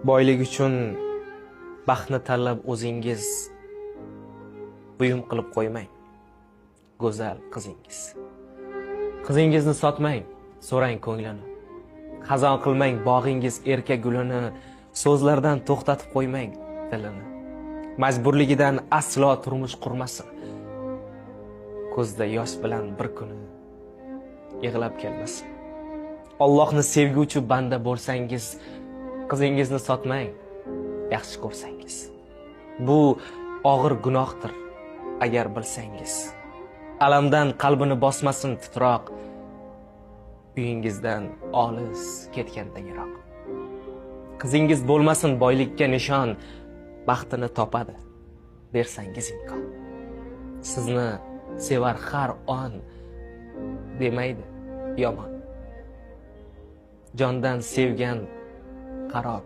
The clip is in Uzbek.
Boylik uchun baxtni tanlab o'zingiz buyum qilib qo'ymang. Go'zal qizingiz. Qizingizni sotmang, so'rang ko'nglini. Xazon qilmang bog'ingiz erka gulini, so'zlardan to'xtatib qo'ymang tilini. Majburligidan aslo turmush qurmasin. Ko'zda yosh bilan bir kuni yig'lab kelmasin. Allohni sevguvchi banda bo'lsangiz, qizingizni sotmang, yaxshi ko'rsangiz. Bu og'ir gunohdir, agar bilsangiz. Alamdan qalbini bosmasin titroq, uyingizdan olis ketganda yiroq. Qizingiz bo'lmasin boylikka nishon, baxtini topadi, bersangiz imkon. Sizni sevar har on demaydi yomon. Jondan sevgan qaroq